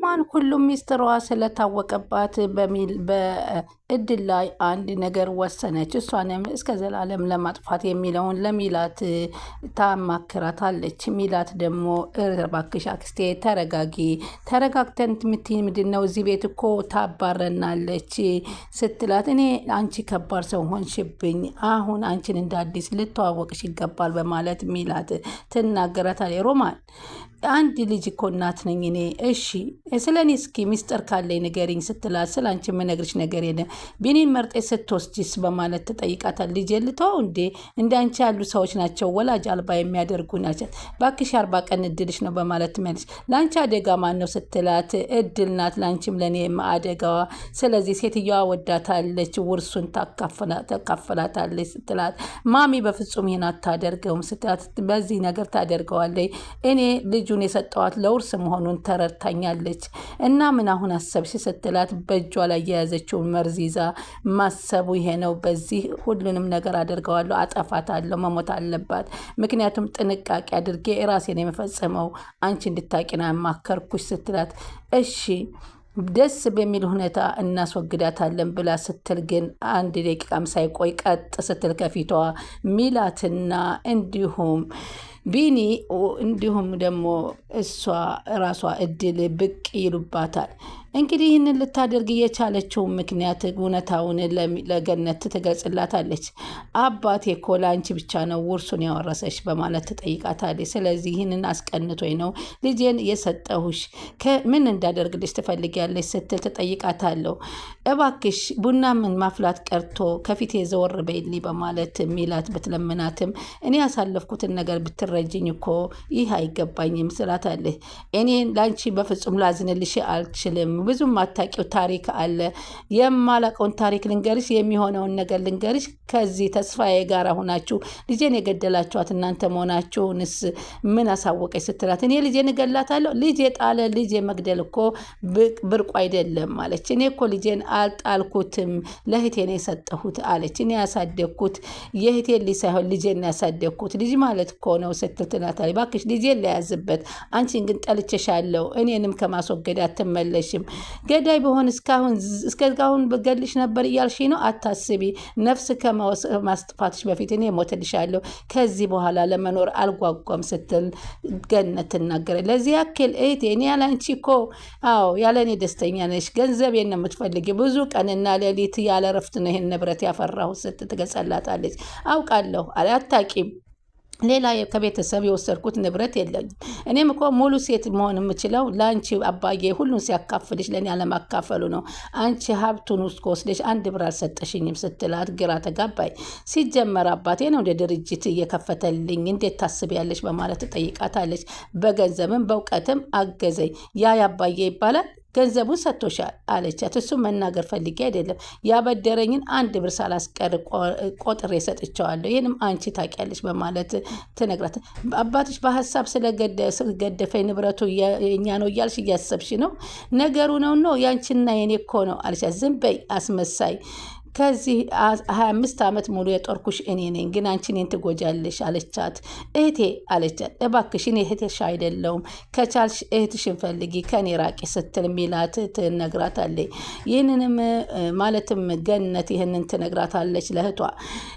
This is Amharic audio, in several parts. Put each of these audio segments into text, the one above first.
ሮማን ሁሉም ሚስጥሯ ስለታወቀባት በእድል ላይ አንድ ነገር ወሰነች። እሷንም እስከ ዘላለም ለማጥፋት የሚለውን ለሚላት ታማክራታለች። ሚላት ደግሞ እባክሽ አክስቴ ተረጋጊ፣ ተረጋግተን የምትይኝ ምንድን ነው? እዚህ ቤት እኮ ታባረናለች ስትላት፣ እኔ አንቺ ከባድ ሰው ሆንሽብኝ፣ አሁን አንቺን እንደ አዲስ ልተዋወቅሽ ይገባል በማለት ሚላት ትናገራታለች። ሮማን አንድ ልጅ እኮ እናት ነኝ እኔ። እሺ ስለ እኔ እስኪ ሚስጥር ካለኝ ንገሪኝ ስትላት፣ ስለ አንቺ የምነግርሽ ነገር የለም፣ ቢኒን መርጤ ስትወስጂስ በማለት ትጠይቃታል። ልጅ ልተው እንዴ? እንደ አንቺ ያሉ ሰዎች ናቸው ወላጅ አልባ የሚያደርጉ ናቸው። ባክሽ 40 ቀን እድልሽ ነው በማለት ትመልሽ። ለአንቺ አደጋ ማን ነው ስትላት፣ እድል ናት ለአንቺም ለእኔ አደጋዋ። ስለዚህ ሴትዮዋ ወዳታለች፣ ውርሱን ታካፍላታለች ስትላት፣ ማሚ በፍጹም ይህን አታደርገውም ስትላት፣ በዚህ ነገር ታደርገዋለች። እኔ ልጁን የሰጠዋት ለውርስ መሆኑን ተረድታኛለች እና ምን አሁን አሰብሽ ስትላት፣ በእጇ ላይ የያዘችውን መርዝ ይዛ ማሰቡ ይሄ ነው፣ በዚህ ሁሉንም ነገር አደርገዋለሁ፣ አጠፋታለሁ፣ መሞት አለባት። ምክንያቱም ጥንቃቄ አድርጌ ራሴን የመፈጸመው አንቺ እንድታቂና ማከርኩሽ ስትላት፣ እሺ ደስ በሚል ሁኔታ እናስወግዳታለን ብላ ስትል ግን 1 ደቂቃም ሳይቆይ ቀጥ ስትል ከፊቷ ሚላትና እንዲሁም ቢኒ እንዲሁም ደግሞ እሷ ራሷ እድል ብቅ ይሉባታል። እንግዲህ ይህንን ልታደርግ የቻለችው ምክንያት እውነታውን ለገነት ትገልጽላታለች። አባቴ እኮ ለአንቺ ብቻ ነው ውርሱን ያወረሰች በማለት ትጠይቃታለች። ስለዚህ ይህንን አስቀንቶኝ ነው ልጄን የሰጠሁሽ፣ ምን እንዳደርግልሽ ትፈልጊያለሽ ስትል ትጠይቃታለሁ። እባክሽ ቡና ምን ማፍላት ቀርቶ ከፊቴ ዘወር በይልኝ በማለት ሚላት ብትለምናትም፣ እኔ ያሳለፍኩትን ነገር ብትረጅኝ እኮ ይህ አይገባኝም ስላታለች። እኔ ለአንቺ በፍጹም ላዝንልሽ አልችልም፣ ብዙም ማታቂው ታሪክ አለ፣ የማላቀውን ታሪክ ልንገርሽ፣ የሚሆነውን ነገር ልንገርሽ። ከዚህ ተስፋዬ ጋር ሆናችሁ ልጄን የገደላችኋት እናንተ መሆናችሁንስ ምን አሳወቀች ስትላት፣ እኔ ልጄን እገላታለሁ? ልጅ የጣለ ልጅ መግደል እኮ ብርቁ አይደለም አለች። እኔ እኮ ልጄን አልጣልኩትም፣ ለእህቴ ነው የሰጠሁት አለች። እኔ ያሳደግኩት የእህቴን ልጅ ሳይሆን ልጄን ያሳደግኩት፣ ልጅ ማለት እኮ ነው ስትል ትላታለች። እባክሽ ልጄን ለያዝበት፣ አንቺን ግን ጠልቼሻለሁ፣ እኔንም ከማስወገድ አትመለሽም። ገዳይ በሆን እስካሁን በገልሽ ነበር እያልሽ ነው? አታስቢ፣ ነፍስ ከማስጥፋትሽ በፊት እኔ ሞትልሻለሁ፣ ከዚህ በኋላ ለመኖር አልጓጓም ስትል ገነት ትናገረ። ለዚህ ያክል እህቴ እኔ ያለ አንቺ እኮ ያለ እኔ ደስተኛ ነሽ፣ ገንዘቤን ነው የምትፈልጊ፣ ብዙ ቀንና ሌሊት ያለ ረፍት ነው ይሄን ንብረት ያፈራሁት ስትል ትገጸላታለች። አውቃለሁ አታቂም፣ ሌላ ከቤተሰብ የወሰድኩት ንብረት የለኝም። እኔም እኮ ሙሉ ሴት መሆን የምችለው ለአንቺ አባዬ ሁሉን ሲያካፍልሽ ለእኔ አለማካፈሉ ነው። አንቺ ሀብቱን ውስጥ ከወስደሽ 1 ብር አልሰጠሽኝም ስትላት ግራ ተጋባይ። ሲጀመር አባቴ ነው እንደ ድርጅት እየከፈተልኝ፣ እንዴት ታስቢያለሽ በማለት ትጠይቃታለች። በገንዘብም በእውቀትም አገዘኝ። ያ አባዬ ይባላል? ገንዘቡን ሰጥቶሻል አለቻት። እሱ መናገር ፈልጌ አይደለም፣ ያበደረኝን 1 ብር ሳላስቀር ቆጥሬ ሰጥቼዋለሁ፣ ይህንም አንቺ ታውቂያለሽ በማለት ትነግራት። አባትሽ በሀሳብ ስለገደፈኝ ንብረቱ የእኛ ነው እያልሽ እያሰብሽ ነው? ነገሩ ነው ያንቺና የኔ እኮ ነው አለቻት። ዝም በይ አስመሳይ፣ ከዚህ 25 ዓመት ሙሉ የጦርኩሽ እኔ ነኝ፣ ግን አንቺ እኔን ትጎጃለሽ አለቻት። እህቴ አለቻት። እባክሽ እኔ እህትሽ አይደለሁም፣ ከቻልሽ እህትሽን ፈልጊ፣ ከኔ ራቂ ስትል ሚላት ትነግራታለች። ይህንንም ማለትም ገነት ይህንን ትነግራታለች ለእህቷ።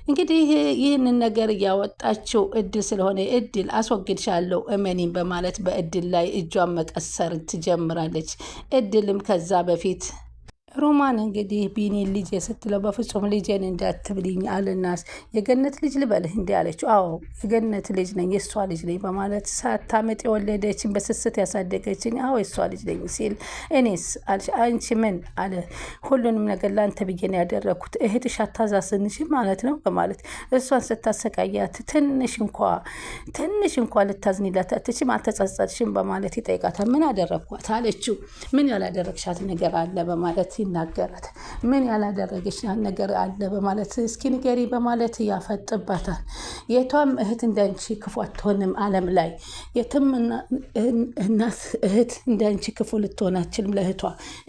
እንግዲህ ይህንን ነገር እያወጣችው እድል ስለሆነ እድል አስወግድሻለሁ እመኒም በማለት በእድል ላይ እጇን መቀሰር ትጀምራለች። እድልም ከዛ በፊት ሮማን እንግዲህ ቢኒን ልጅ ስትለው በፍጹም ልጄን እንዳትብልኝ አልናስ፣ የገነት ልጅ ልበልህ እንዲህ አለችው። አዎ የገነት ልጅ ነኝ፣ የእሷ ልጅ ነኝ በማለት ሳታምጥ የወለደችኝ በስስት ያሳደገችኝ፣ አዎ የእሷ ልጅ ነኝ ሲል፣ እኔስ አለች። አንቺ ምን አለ? ሁሉንም ነገር ለአንተ ብዬ ነው ያደረግኩት፣ እህትሽ አታዛዝንሽም ማለት ነው በማለት እሷን ስታሰቃያት ትንሽ እንኳ ልታዝኒላት አትችም፣ አልተጸጸትሽም በማለት ይጠይቃታል። ምን አደረግኳት አለችው። ምን ያላደረግሻት ነገር አለ በማለት ይናገራት። ምን ያላደረገች ነገር አለ በማለት እስኪ ንገሪ በማለት ያፈጥባታል። የቷም እህት እንዳንቺ ክፉ አትሆንም ዓለም ላይ የትም እናት እህት እንዳንቺ ክፉ ልትሆን አትችልም ለእህቷ።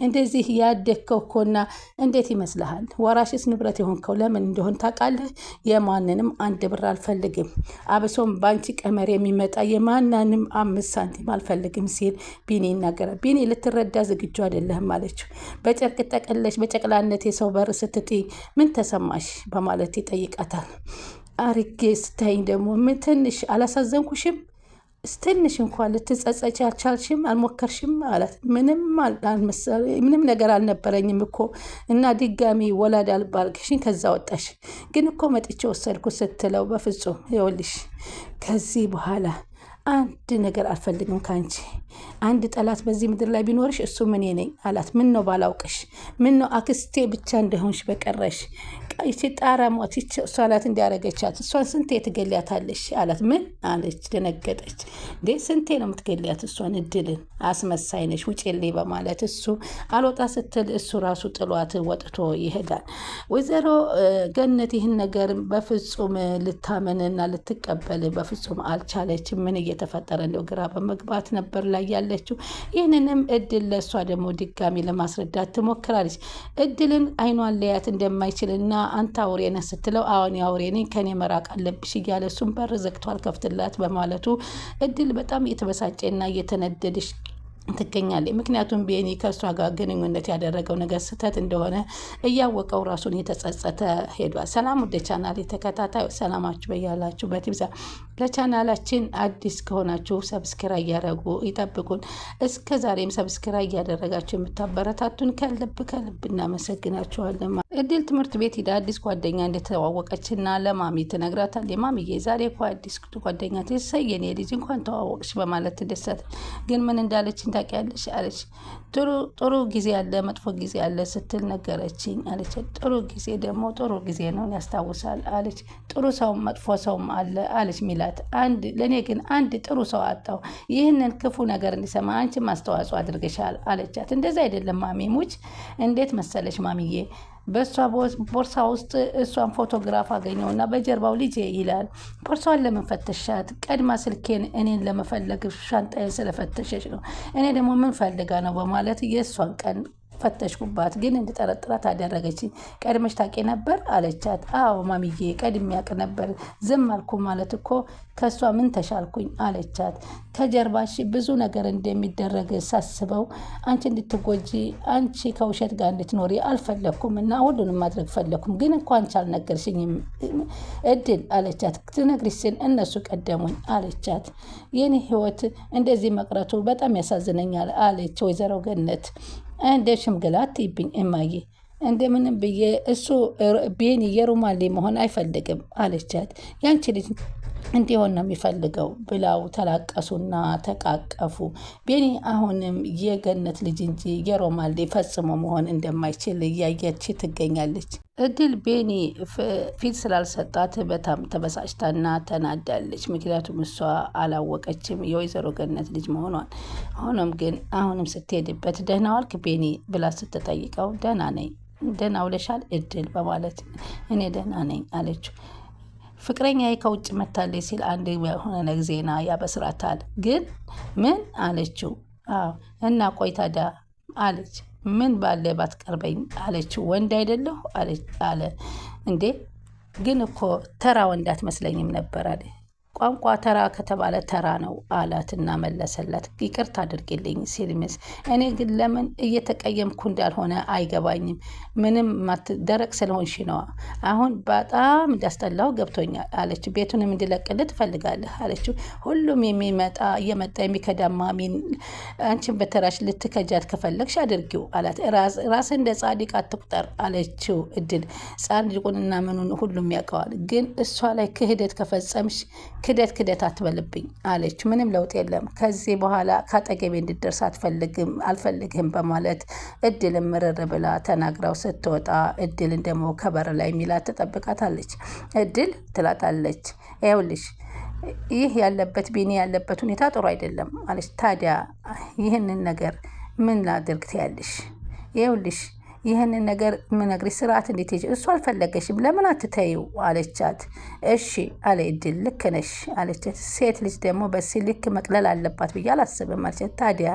እንደዚህ ያደግከው እኮና እንዴት ይመስልሃል? ወራሽስ ንብረት የሆንከው ለምን እንደሆን ታውቃለህ? የማንንም አንድ ብር አልፈልግም፣ አብሶም በአንቺ ቀመር የሚመጣ የማናንም 5 ሳንቲም አልፈልግም ሲል ቢኒ ይናገራል። ቢኒ ልትረዳ ዝግጁ አይደለህም አለችው። በጨርቅ ጠቀለሽ በጨቅላነት የሰው በር ስትጥይ ምን ተሰማሽ በማለት ይጠይቃታል። አርጌ ስታይኝ ደግሞ ምን ትንሽ አላሳዘንኩሽም? ትንሽ እንኳን ልትጸጸች አልቻልሽም? አልሞከርሽም አላት። ምንም ነገር አልነበረኝም እኮ እና ድጋሚ ወላድ አልባርግሽኝ ከዛ ወጣሽ። ግን እኮ መጥቼ ወሰድኩ ስትለው በፍጹም ይኸውልሽ ከዚህ በኋላ አንድ ነገር አልፈልግም ካንቺ። አንድ ጠላት በዚህ ምድር ላይ ቢኖርሽ እሱ ምን ነኝ አላት። ምን ነው ባላውቅሽ፣ ምን ነው አክስቴ ብቻ እንደሆንሽ በቀረሽ። ይቺ ጣራ ሞት ይቺ እሷ ናት እንዲያረገቻት። እሷን ስንቴ ትገሊያታለሽ አላት። ምን አለች? ደነገጠች። እንዴ ስንቴ ነው የምትገሊያት እሷን? እድልን አስመሳይ ነሽ ውጪልኝ በማለት እሱ አልወጣ ስትል እሱ ራሱ ጥሏት ወጥቶ ይሄዳል። ወይዘሮ ገነት ይህን ነገር በፍጹም ልታመንና ልትቀበል በፍጹም አልቻለችም። ምን እየተፈጠረ እንደው ግራ በመግባት ነበር ላይ ያለችው። ይህንንም እድል ለእሷ ደግሞ ድጋሚ ለማስረዳት ትሞክራለች። እድልን አይኗን ሊያት እንደማይችልና አንተ አውሬ ነህ ስትለው አሁን አውሬ ነኝ ከኔ መራቅ አለብሽ እያለ እሱም በር ዘግቶ አልከፍትላት በማለቱ እድል በጣም እየተበሳጨና እየተነደደች ትገኛለች። ምክንያቱም ቢኒ ከእሷ ጋር ግንኙነት ያደረገው ነገር ስህተት እንደሆነ እያወቀው ራሱን የተጸጸተ ሄዷል። ሰላም ወደ ቻናል የተከታታዩ ሰላማችሁ በያላችሁበት ይብዛ። ለቻናላችን አዲስ ከሆናችሁ ሰብስክራይብ እያደረጉ ይጠብቁን። እስከ ዛሬም ሰብስክራይብ እያደረጋችሁ የምታበረታቱን ከልብ እናመሰግናችኋለን። እድል ትምህርት ቤት ሂዳ አዲስ ጓደኛ እንደተዋወቀችና ለማሚ ትነግራታለች። ማሚዬ ዛሬ እኮ አዲስ ጓደኛ ትሰየኔ ልጅ እንኳን ተዋወቅሽ በማለት ትደሰት። ግን ምን እንዳለች ታውቂያለሽ አለች። ጥሩ ጊዜ አለ መጥፎ ጊዜ አለ ስትል ነገረችኝ አለች። ጥሩ ጊዜ ደግሞ ጥሩ ጊዜ ነው ያስታውሳል አለች። ጥሩ ሰውም መጥፎ ሰውም አለ አለች ሚላት። ለእኔ ግን አንድ ጥሩ ሰው አጣው። ይህንን ክፉ ነገር እንዲሰማ አንቺ ማስተዋጽኦ አድርገሻል አለቻት። እንደዛ አይደለም ማሚ ሙች። እንዴት መሰለሽ ማሚዬ በእሷ ቦርሳ ውስጥ እሷን ፎቶግራፍ አገኘውና በጀርባው ልጄ ይላል። ቦርሳዋን ለምን ፈተሻት? ቀድማ ስልኬን እኔን ለመፈለግ ሻንጣዬን ስለፈተሸች ነው። እኔ ደግሞ ምን ፈልጋ ነው በማለት የእሷን ቀን ፈተሽኩባት፣ ግን እንድጠረጥራት አደረገችኝ። ቀድመሽ ታውቂ ነበር አለቻት። አዎ ማሚዬ ቀድሜ ያውቅ ነበር። ዝም አልኩ ማለት እኮ ከእሷ ምን ተሻልኩኝ አለቻት። ከጀርባሽ ብዙ ነገር እንደሚደረግ ሳስበው አንቺ እንድትጎጂ አንቺ ከውሸት ጋር እንድትኖሪ አልፈለግኩም እና ሁሉንም ማድረግ ፈለግኩም፣ ግን እንኳ አንቺ አልነገርሽኝም እድል አለቻት። ትነግሪሽ ስል እነሱ ቀደሙኝ አለቻት። የኔ ህይወት እንደዚህ መቅረቱ በጣም ያሳዝነኛል አለች ወይዘሮ ገነት። እንደ ሽምግላት ይብኝ እማዬ እንደምንም ብዬ እሱ ቤኒ የሩማሌ መሆን አይፈልግም አለቻት። ያንቺ ልጅ እንዲሆን ነው የሚፈልገው ብላው ተላቀሱና ተቃቀፉ። ቤኒ አሁንም የገነት ልጅ እንጂ የሮማሌ ፈጽሞ መሆን እንደማይችል እያየች ትገኛለች። እድል ቤኒ ፊት ስላልሰጣት በጣም ተበሳጭታና ተናዳለች። ምክንያቱም እሷ አላወቀችም የወይዘሮ ገነት ልጅ መሆኗን። ሆኖም ግን አሁንም ስትሄድበት ደህና ዋልክ ቤኒ ብላ ስትጠይቀው ደህና ነኝ፣ ደህና ውለሻል እድል በማለት እኔ ደህና ነኝ አለችው። ፍቅረኛዬ ከውጭ መታለች ሲል አንድ የሆነ ዜና ያበስራታል። ግን ምን አለችው? አዎ እና ቆይ ታዲያ አለች። ምን ባለ ባትቀርበኝ አለችው። ወንድ አይደለሁ አለ። እንዴ ግን እኮ ተራ ወንድ አትመስለኝም ነበር አለ። ቋንቋ ተራ ከተባለ ተራ ነው አላትና መለሰላት። ይቅርታ አድርጌልኝ ሲልምስ እኔ ግን ለምን እየተቀየምኩ እንዳልሆነ አይገባኝም። ምንም ደረቅ ስለሆንሽ ነዋ። አሁን በጣም እንዳስጠላው ገብቶኛል አለች። ቤቱንም እንድለቅልህ ትፈልጋለህ አለችው። ሁሉም እየመጣ የሚከዳ ማሚን አንቺን በተራሽ ልትከጃት ከፈለግሽ አድርጊው አላት። ራስ እንደ ጻድቅ አትቁጠር አለችው እድል። ጻድቁንና ምኑን ሁሉም ያውቀዋል፣ ግን እሷ ላይ ክህደት ከፈጸምሽ ክደት አትበልብኝ አለች። ምንም ለውጥ የለም ከዚህ በኋላ ካጠገቤ እንድደርስ አልፈልግም በማለት እድልን ምርር ብላ ተናግራው ስትወጣ እድልን ደግሞ ከበር ላይ ሚላት ትጠብቃታለች። እድል ትላታለች፣ ይኸውልሽ ይህ ያለበት ቢኒ ያለበት ሁኔታ ጥሩ አይደለም አለች። ታዲያ ይህንን ነገር ምን ላድርግ ትያለሽ? ይኸውልሽ ይህንን ነገር ምነግርሽ ስርዓት እንዴት ሄጅ እሱ አልፈለገሽም ለምን አትተይው አለቻት። እሺ አለ እድል። ልክ ነሽ አለቻት። ሴት ልጅ ደግሞ በዚህ ልክ መቅለል አለባት ብዬ አላስብም አለቻት። ታዲያ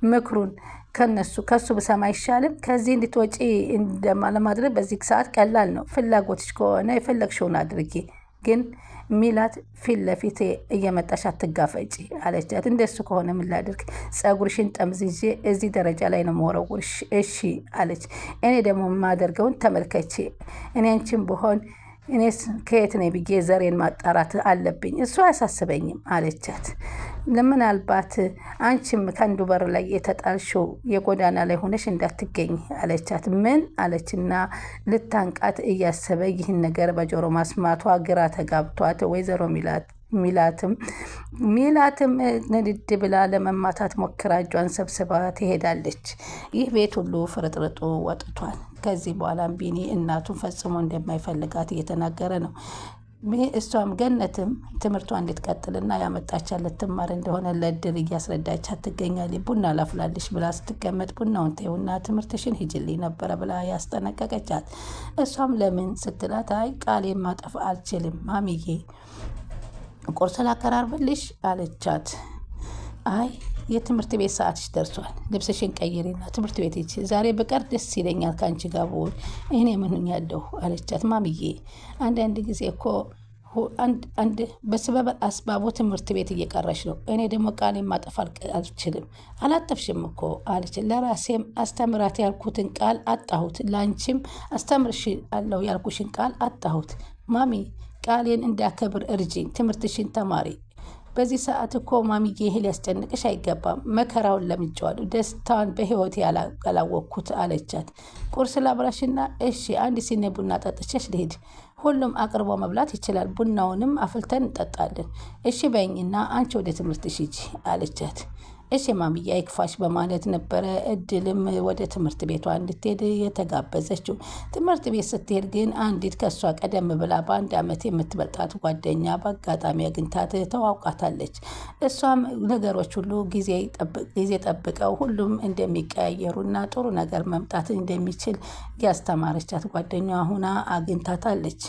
ምክሩን ከሱ ብሰማ አይሻልም? ከዚህ እንድትወጪ ለማድረግ በዚህ ሰዓት ቀላል ነው። ፍላጎትሽ ከሆነ የፈለግሽውን አድርጊ፣ ግን ሚላት ፊት ለፊት እየመጣሽ አትጋፈጪ አለቻት። እንደሱ ከሆነ ምን ላድርግ? ጸጉርሽን ጠምዝዤ እዚህ ደረጃ ላይ ነው መወረውርሽ። እሺ አለች። እኔ ደግሞ የማደርገውን ተመልከቼ። እኔ አንቺን ብሆን እኔስ ከየት ነኝ ብዬ ዘሬን ማጣራት አለብኝ። እሱ አያሳስበኝም አለቻት። ምናልባት አንቺም ከአንዱ በር ላይ የተጣልሽው የጎዳና ላይ ሆነሽ እንዳትገኝ አለቻት። ምን አለችና ልታንቃት እያሰበ ይህን ነገር በጆሮ ማስማቷ ግራ ተጋብቷት ወይዘሮ ሚላትም ንድድ ብላ ለመማታት ሞክራ እጇን ሰብስባ ትሄዳለች። ይህ ቤት ሁሉ ፍርጥርጡ ወጥቷል። ከዚህ በኋላም ቢኒ እናቱን ፈጽሞ እንደማይፈልጋት እየተናገረ ነው። እሷም ገነትም ትምህርቷ እንድትቀጥልና ያመጣቻት ልትማር እንደሆነ ለእድል እያስረዳቻት ትገኛለች። ቡና ላፍላልሽ ብላ ስትቀመጥ ቡናውን ተይውና ትምህርትሽን ሂጅልኝ ነበረ ብላ ያስጠነቀቀቻት። እሷም ለምን ስትላት አይ ቃሌን ማጠፍ አልችልም ማሚዬ ቁርስ ላቀራርብልሽ አለቻት። አይ የትምህርት ቤት ሰዓትሽ ደርሷል፣ ልብስሽን ቀይሪና ትምህርት ቤት ሂጂ። ዛሬ በቀር ደስ ይለኛል ከአንቺ ጋር ብውል። እኔ ምን ያለሁ አለቻት። ማሚዬ አንዳንድ ጊዜ እኮ አንድ በስበብ አስባቡ ትምህርት ቤት እየቀረሽ ነው። እኔ ደግሞ ቃሌን ማጠፍ አልችልም። አላጠፍሽም እኮ አለች። ለራሴም አስተምራት ያልኩትን ቃል አጣሁት፣ ለአንቺም አስተምርሽ አለው ያልኩሽን ቃል አጣሁት። ማሚ ቃሌን እንዳከብር እርጂኝ፣ ትምህርትሽን ተማሪ። በዚህ ሰዓት እኮ ማሚዬ ይሄ ሊያስጨንቅሽ አይገባም። መከራውን ለምጄዋለሁ፣ ደስታዋን በህይወት ያላወቅኩት አለቻት። ቁርስ ላብራሽና እሺ አንድ ሲኒ ቡና ጠጥቼሽ ልሄድ። ሁሉም አቅርቦ መብላት ይችላል፣ ቡናውንም አፍልተን እንጠጣለን። እሺ በይኝና አንቺ ወደ ትምህርትሽ ሂጂ አለቻት። እሺ ማሚዬ አይክፋሽ በማለት ነበረ እድልም ወደ ትምህርት ቤቷ እንድትሄድ የተጋበዘችው። ትምህርት ቤት ስትሄድ ግን አንዲት ከሷ ቀደም ብላ በአንድ ዓመት የምትበልጣት ጓደኛ በአጋጣሚ አግኝታት ተዋውቃታለች። እሷም ነገሮች ሁሉ ጊዜ ጠብቀው ሁሉም እንደሚቀያየሩና ጥሩ ነገር መምጣት እንደሚችል ያስተማረቻት ጓደኛ ሁና አግኝታታለች።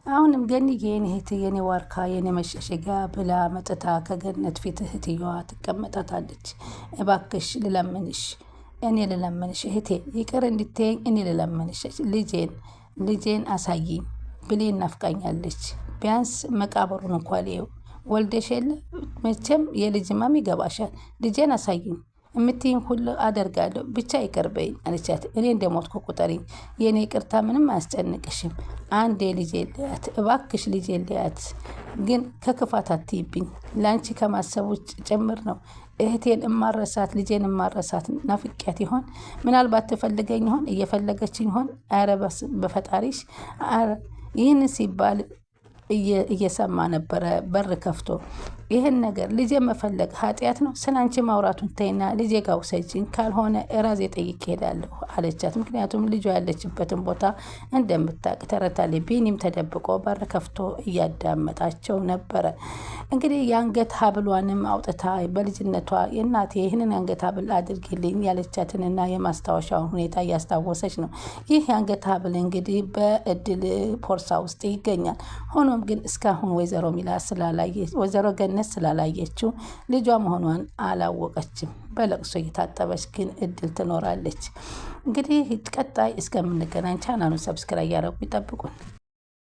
አሁንም ገንዬ የኔ እህት የኔ ዋርካ የኔ መሸሸጊያ ብላ መጥታ ከገነት ፊት እህትየዋ ትቀመጣታለች። እባክሽ ልለምንሽ፣ እኔ ልለምንሽ እህቴ ይቅር እንድትይኝ እኔ ልለምንሽ፣ ልጄን አሳይኝ ብሌን ናፍቃኛለች። ቢያንስ መቃብሩን እንኳ ልየው። ወልደሽ የለ መቼም የልጅ ማም ይገባሻል። ልጄን አሳይኝ የምትይኝ ሁሉ አደርጋለሁ፣ ብቻ ይቅርበኝ አለቻት። እኔ እንደሞትኩ ቁጠሪኝ፣ የእኔ ይቅርታ ምንም አያስጨንቅሽም። አንዴ ልጄ ልያት እባክሽ፣ ልጄ ልያት። ግን ከክፋት አትይብኝ፣ ለአንቺ ከማሰቡ ጭምር ነው። እህቴን እማረሳት፣ ልጄን እማረሳት ናፍቂያት ይሆን? ምናልባት ትፈልገኝ ይሆን? እየፈለገችኝ ይሆን? ኧረ በፈጣሪሽ። ይህን ሲባል እየሰማ ነበረ በር ከፍቶ። ይህን ነገር ልጄ መፈለግ ኃጢአት ነው? ስለ አንቺ ማውራቱን ተይና ልጄ ጋር ውሰጂኝ፣ ካልሆነ እራሴ ጠይቄ እሄዳለሁ አለቻት። ምክንያቱም ልጇ ያለችበትን ቦታ እንደምታውቅ ተረታለች። ቢኒም ተደብቆ በር ከፍቶ እያዳመጣቸው ነበረ። እንግዲህ የአንገት ሀብሏንም አውጥታ በልጅነቷ የእናቴ ይህንን የአንገት ሀብል አድርጊልኝ ያለቻትንና የማስታወሻውን ሁኔታ እያስታወሰች ነው። ይህ የአንገት ሀብል እንግዲህ በእድል ፖርሳ ውስጥ ይገኛል። ሆኖም ግን እስካሁን ወይዘሮ ገነት ስላላየችው ልጇ መሆኗን አላወቀችም። በለቅሶ እየታጠበች ግን እድል ትኖራለች። እንግዲህ ቀጣይ እስከምንገናኝ ቻናሉን ሰብስክራይብ ያደረጉ ይጠብቁን።